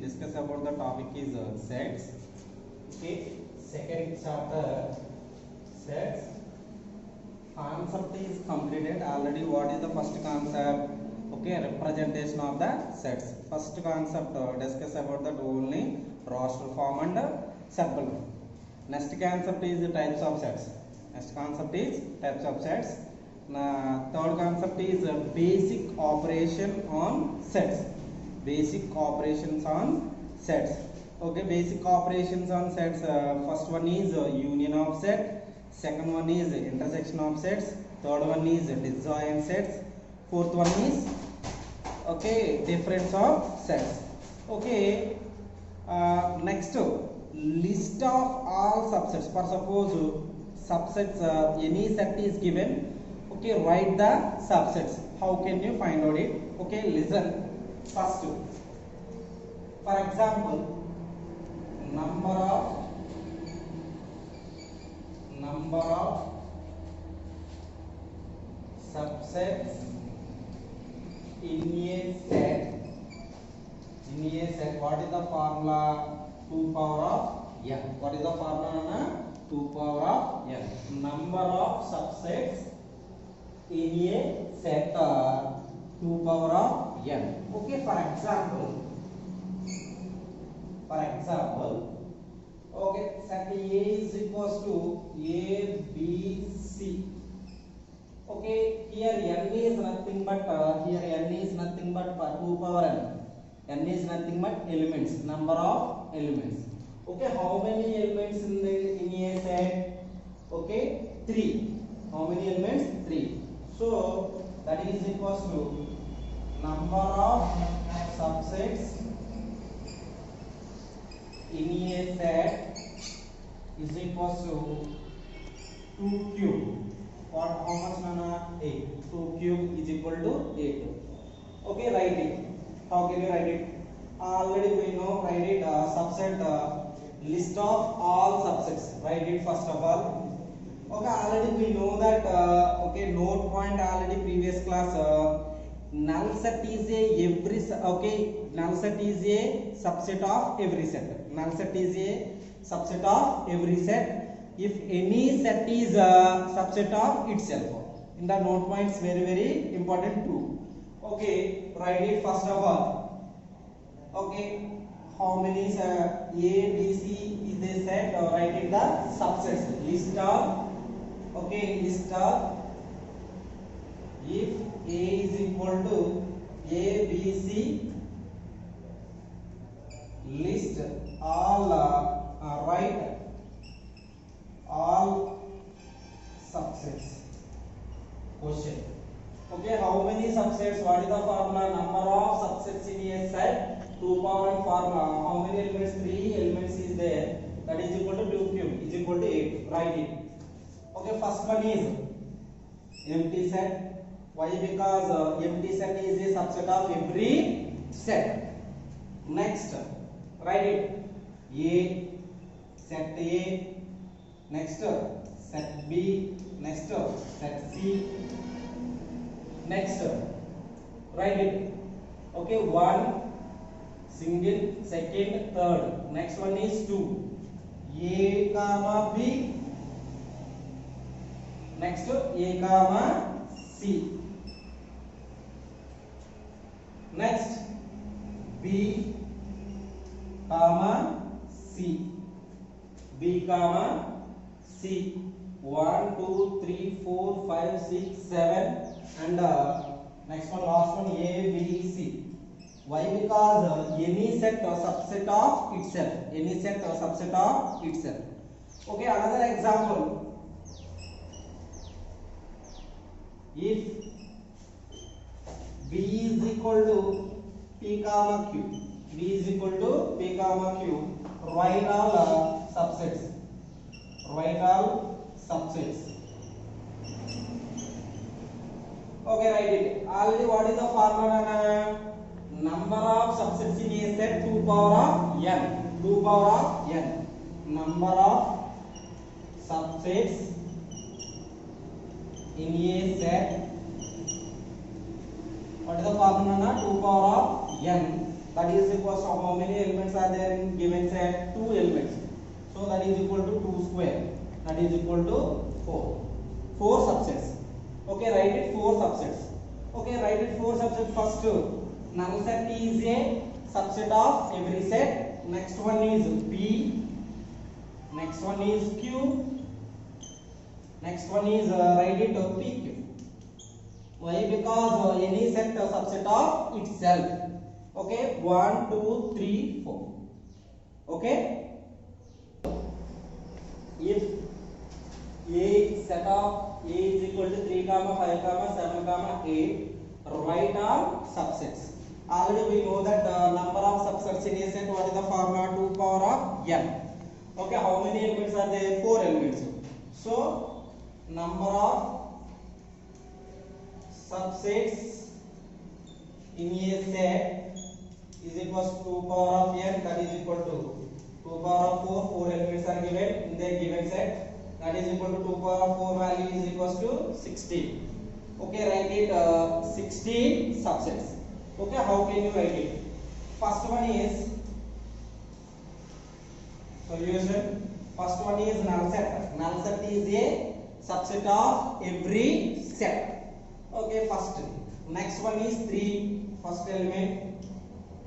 discuss about the topic is sets. Okay, second chapter sets. Concept is completed already. What is the first concept? Okay, representation of the sets. First concept discuss about that only roster form and circle. Next concept is types of sets. Next concept is types of sets. Third concept is basic operation on sets. Basic operations on sets. Okay, basic operations on sets. First one is union of set. Second one is intersection of sets. Third one is disjoint sets. Fourth one is okay difference of sets. Okay, next list of all subsets. For suppose subsets any set is given. Okay, write the subsets. How can you find out it? Okay, listen. First, for example, number of subsets in a set. What is the formula? 2 power of n. What is the formula? 2 power of n. Number of subsets in a set 2 power of n. Okay, for example, okay, set A is equals to A, B, C. Okay, here n is nothing but 2 power n. N is nothing but elements, number of elements. Okay, how many elements in a set? Okay, 3. How many elements? 3. So that is equals to number of subsets in a set is equals to 2 cube. What? How much, Nana? 8. 2 cube is equal to 8. Okay, write it. How can you write it? Already we know. Write it. Subset list of all subsets. Write it first of all. Okay, already we know that. Okay, note point already previous class. Null set is null set is a subset of every set. Null set is a subset of every set. If any set is a subset of itself. In the note points, very important too. Okay, write it first of all. Okay, how many A, B, C is a set? Write it the subsets. List of. Okay, list of. If A is equal to A, B, C, list all. Write all subsets. Question. Okay, how many subsets? What is the formula? Number of subsets in a set. 2 power and formula. How many elements? 3 elements is there. That is equal to 2 cube is equal to 8. Write it. Okay, first one is empty set. Why? Because empty set is a subset of every set. Next, write it. A, set A. Next, set B. Next, set C. Next, write it. Okay, 1 single, second, third. Next one is 2. A comma B. Next, A comma C. Next, B comma C. B comma C. 1, 2, 3, 4, 5, 6, 7. And next one, last one, A, B, C. Why? Because any set or subset of itself. Any set or subset of itself. Okay, another example. If B is equal to P comma Q. B is equal to P comma Q. Write all subsets. Write all subsets. Okay, write it. Already what is the formula? Number of subsets in a set 2 power of n. 2 power of n. Number of subsets in a set. What is the formula? 2 power of n. that is equals to how many elements are there in given set? 2 elements. So that is equal to 2 square, that is equal to 4 subsets. Okay, write it 4 subsets. Okay, write it 4 subsets. First, null set is a subset of every set. Next one is P, next one is Q, next one is write it PQ. Why? Because any set a subset of itself. Okay, 1 2 3 4. Okay, if a set of A is equal to 3 comma 5 comma 7 comma 8, write all subsets. Already we know that number of subsets in a set. What is the formula? 2 power of n. Okay, how many elements are there? 4 elements. So number of subsets in a set is equals to 2 power of n, that is equal to 2 power of 4 elements are given in the given set, that is equal to 2 power of 4 value is equals to 16. Okay, write it 16 subsets. Okay, how can you write it? First one is solution. First one is null set. Null set is a subset of every set. Okay, first. Next one is 3, first element.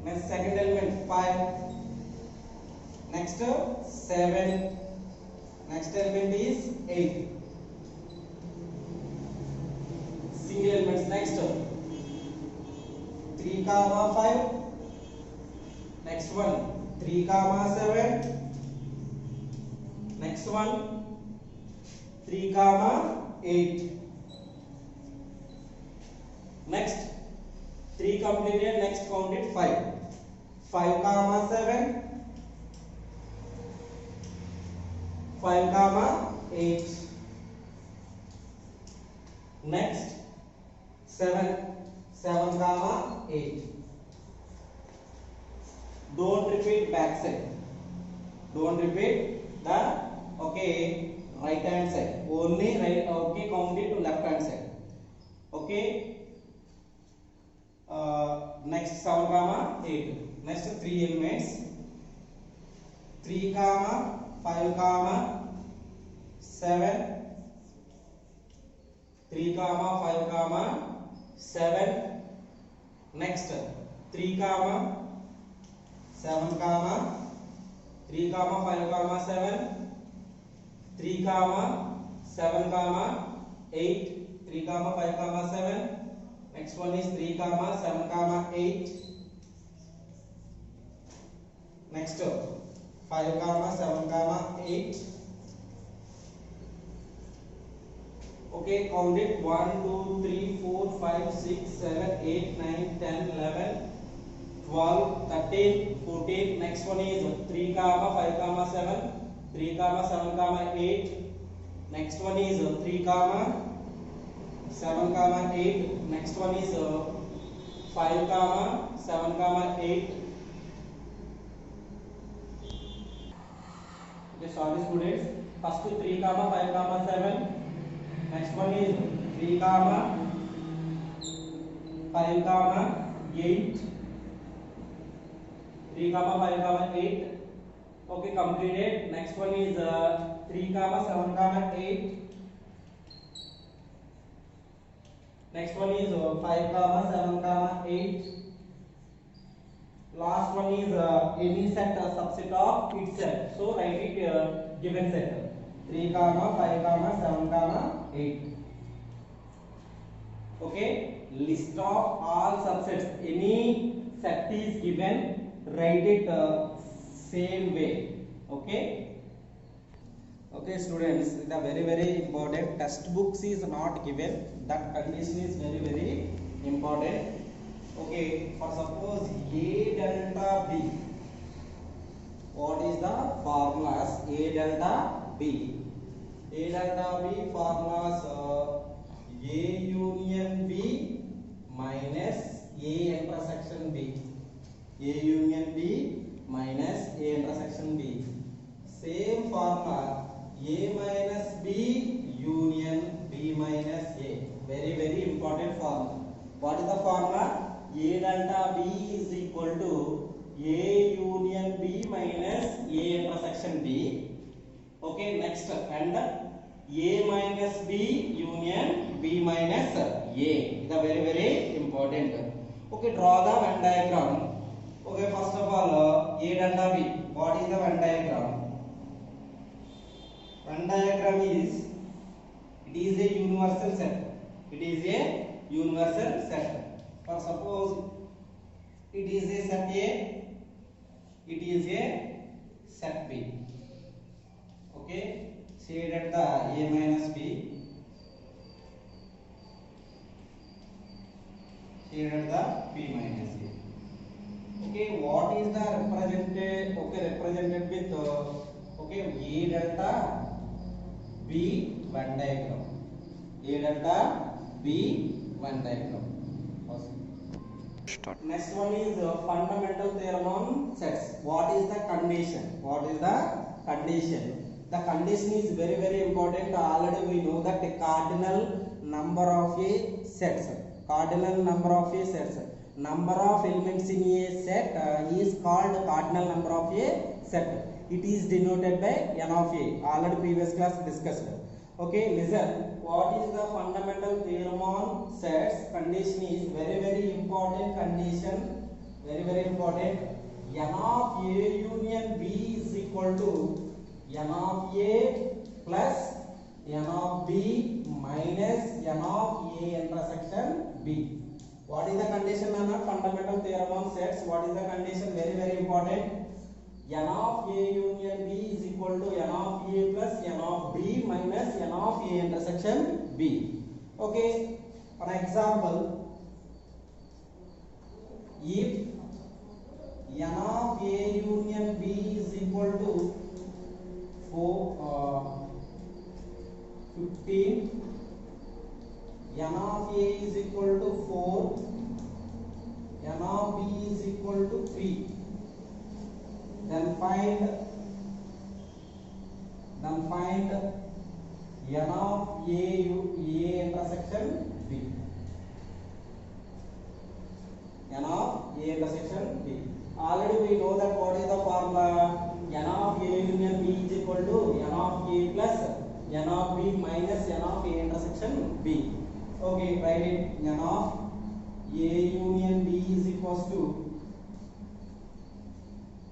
Next second element 5. Next 7. Next element is 8. Single elements. Next 3 comma 5. Next one 3 comma 7. Next one 3 comma 8. Next 3 completed. Next counted 5. 5 comma 7. 5 comma 8. Next 7 comma 8. Don't repeat back side. Don't repeat the right hand side. Only right. Okay, count it to left hand side. Okay. Next 7 comma 8. Next 3 elements. 3 comma 5 comma 7. 3 comma 5 comma 7. Next 3 comma 7 comma 3 comma 5 comma 7. 3 comma 7 comma 8. 3 comma 5 comma 7. Next one is 3 comma 7 comma 8. Next 5 comma 7 comma 8. Okay, count it 1 2 3 4 5 6 7 8 9 10 11 12 13 14. Next one is 3 comma 5 comma 7. 3 comma 7 comma 8. Next one is 3 comma 7 comma 8. Next one is 5 comma 7 comma 8. Okay, sorry students. First 3 comma 5 comma 7. Next one is 3 comma 5 comma 8. 3 comma 5 comma 8. Okay, completed. Next one is 3 comma 7 comma 8. Next one is 5 comma 7 comma 8. Last one is any set subset of itself. So write it given set 3 comma 5 comma 7 comma 8. Okay, list of all subsets. Any set is given, write it same way. Okay. Okay students, the very important, textbooks is not given, that condition is very important. Okay, for suppose A delta B, what is the formulas? A delta B. A delta B formulas A union B minus A intersection B. A union B minus A intersection B. Same formula A minus B union B minus A. Very important formula. What is the formula? A delta B is equal to A union B minus A intersection B. Okay, next, and A minus B union B minus A. It is very important. Okay, draw the Venn diagram. Okay, first of all, A delta B. What is the Venn diagram? Venn diagram is, it is a universal set. It is a universal set. For suppose it is a set A, it is a set B. Okay, shaded the A minus B, shaded the B minus A. Okay, what is the represented? Okay, represented with okay, A delta B Venn diagram. A delta B Venn diagram. Start. Next one is fundamental theorem on sets. What is the condition? What is the condition? The condition is very important. Already we know that the cardinal number of a sets. Cardinal number of a sets. Number of elements in a set is called cardinal number of a set. It is denoted by n of a. Already previous class discussed. Okay, listen. What is the fundamental theorem on sets? Condition is very important condition. Very important. N of A union B is equal to n of A plus n of B minus n of A intersection B. What is the condition on a fundamental theorem on sets? What is the condition? Very important. N of A union B is equal to n of A plus n of B minus n of A intersection B. Okay, for example, if n of A union B is equal to 15, n of A is equal to 4, n of B is equal to 3. Then find n of A intersection B. N of A intersection B. Already we know that what is the formula? N of A union B is equal to n of A plus n of B minus n of A intersection B. Okay, write it. N of A union B is equals to,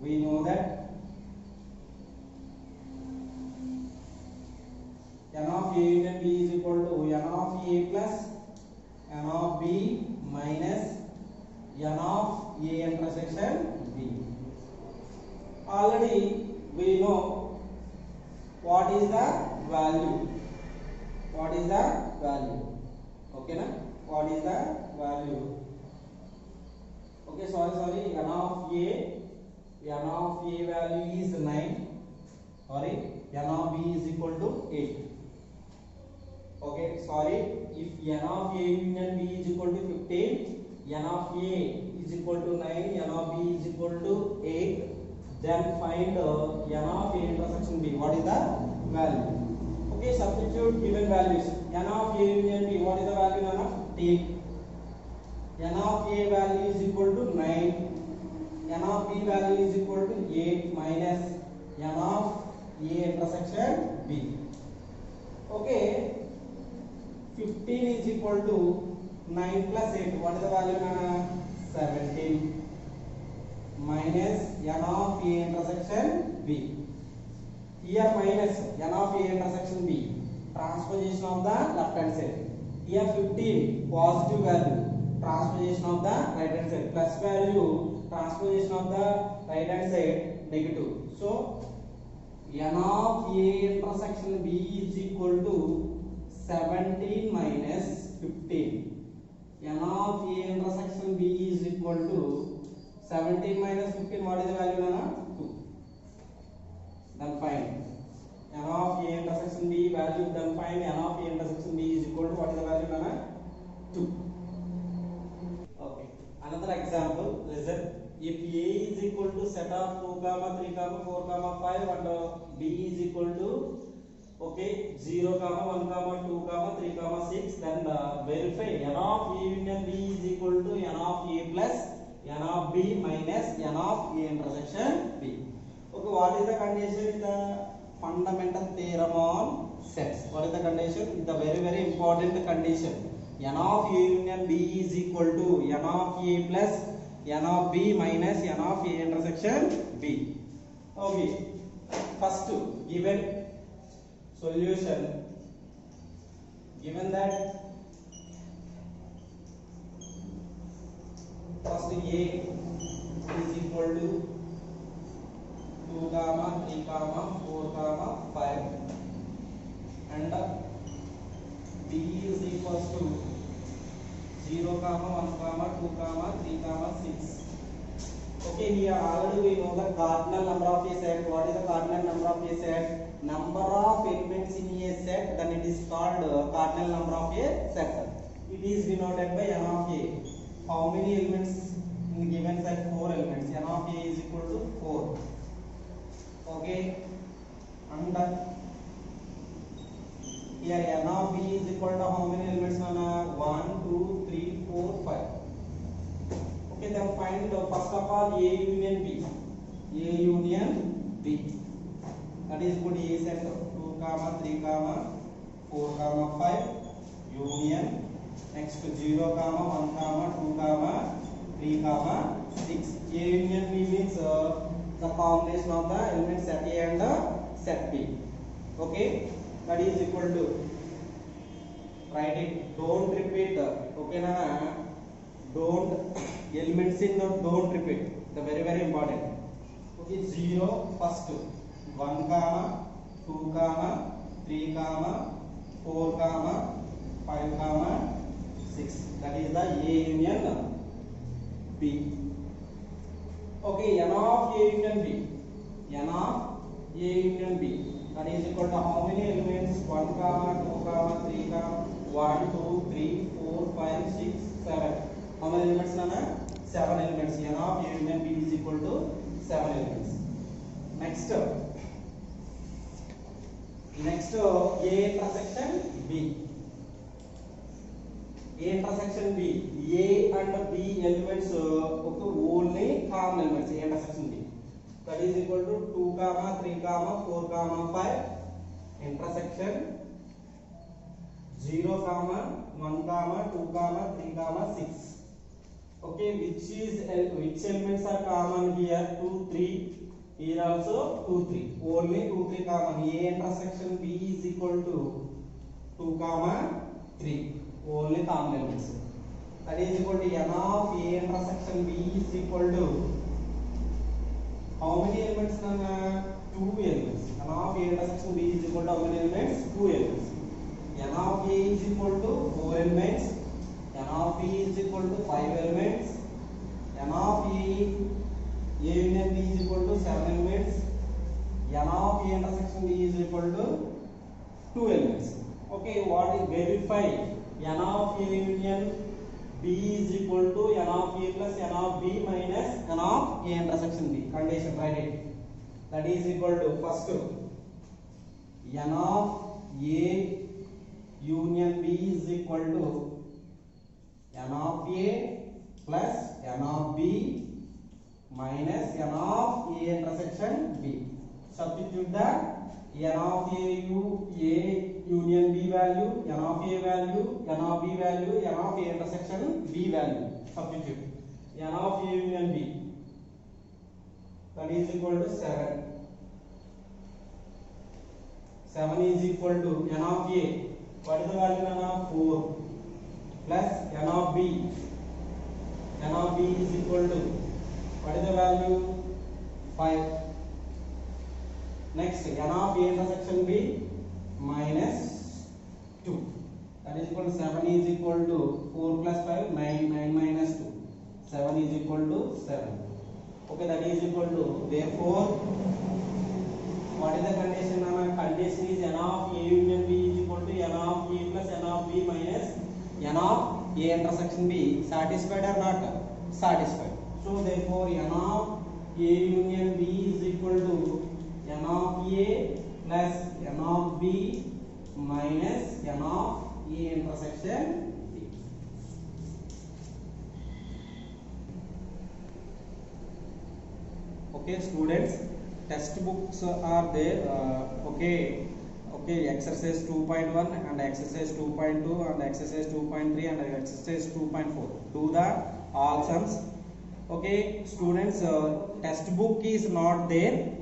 we know that n of A union B is equal to n of A plus n of B minus n of A intersection B. Already we know what is the value. What is the value? Okay, na? What is the value? Okay, sorry. N of A value is 9. Sorry, n of B is equal to 8. Okay, sorry. If n of A union B is equal to 15, n of A is equal to 9, n of B is equal to 8, then find n of A intersection B. What is the value? Okay, substitute given values. N of A union B, what is the value? Take n of A value is equal to 9, n of B value is equal to 8 minus n of A intersection B. Okay, 15 is equal to 9 plus 8. What is the value? 17 minus n of A intersection B. Here minus n of A intersection B. Transposition of the left hand side. Here 15 positive value. Transposition of the right hand side. Plus value. Transposition of the right hand side negative. So n of A intersection B is equal to 17 minus 15. N of A intersection B is equal to 17 minus 15. What is the value? 2. Then find n of A intersection B value. Then find n of A intersection B is equal to, what is the value? 2. Okay. Another example. Listen. If A is equal to set of 2, 3, 4, 5 and B is equal to Okay, 0, 1, 2, 3, 6. Then verify n of A union B is equal to n of A plus n of B minus n of A intersection B. Okay, what is the condition in the fundamental theorem on sets? What is the condition? The very important condition. N of A union B is equal to n of A plus n of B minus n of A intersection B. Okay, first given solution, given that first A is equal to 2, 3, 4, 5 and B is equals to 0, 1, 2, 3, 6. Okay, here already we know the cardinal number of a set. What is the cardinal number of a set? Number of elements in a set, then it is called cardinal number of a set. It is denoted by n of a. How many elements in the given set? 4 elements. N of a is equal to 4. Okay, and here n of b is equal to how many elements? 1, 2, 3, 4, 5. Okay, then find first of all A union B. A union B. That is good. A set 2, 3, 4, 5 union. Next 0, 1, 2, 3, 6. A union B means the combination of the elements set A and set B. Okay, that is equal to, write it. Don't repeat. Okay, na. Don't elements in don't repeat. The very important. Okay, 0 first 1, 2, 3, 4, 5, 6. That is the A union B. Okay, n of A union B. N of A union B. That is equal to how many elements? 1, 2, 3, 1, 2, 3, 4, 5, 6, 7. How many elements? 7 elements. N of A union B is equal to 7 elements. Next A intersection B. A intersection B. A and B elements only common elements. A intersection B. That is equal to 2, 3, 4, 5 intersection 0, 1, 2, 3, 6. Okay, which elements are common here? 2, 3. Here also 2, 3. Only 2, 3 common. A intersection B is equal to 2, 3. Only common elements. That is equal to n of A intersection B is equal to how many elements? 2 elements. N of A intersection B is equal to how many elements? 2 elements. N of A is equal to 4 elements. N of B is equal to 5 elements. N of A union B is equal to 7 elements. N of A intersection B is equal to 2 elements. Okay, what is verify? N of A union B is equal to n of A plus n of B minus n of A intersection B. Condition, write it. That is equal to first n of A union B is equal to n of A plus n of B minus n of A intersection B. Substitute the n of A union B value, n of A value, n of B value, n of A intersection B value. Substitute n of A union B. That is equal to 7. 7 is equal to n of A. What is the value? N of 4 plus n of B. N of B is equal to what is the value? 5. Next, n of A intersection B minus 2. That is equal to 7 is equal to 4 plus 5, 9 minus 2. 7 is equal to 7. Okay, that is equal to, therefore, what is the condition? Condition is n of A union B is equal to n of A plus n of B minus n of A intersection B. Satisfied or not? Satisfied. So therefore n of A union B is equal to n of A plus n of b minus n of a intersection b. Okay students, textbooks are there. Okay, exercise 2.1 and exercise 2.2 and exercise 2.3 and exercise 2.4. Do the all sums. Okay students, textbook is not there.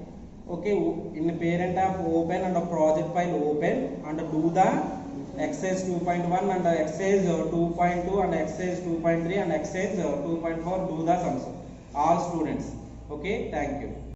Okay, in parent app open and a project file open and do the exercise 2.1 and exercise 2.2 and exercise 2.3 and exercise 2.4. Do the sums, all students. Okay, thank you.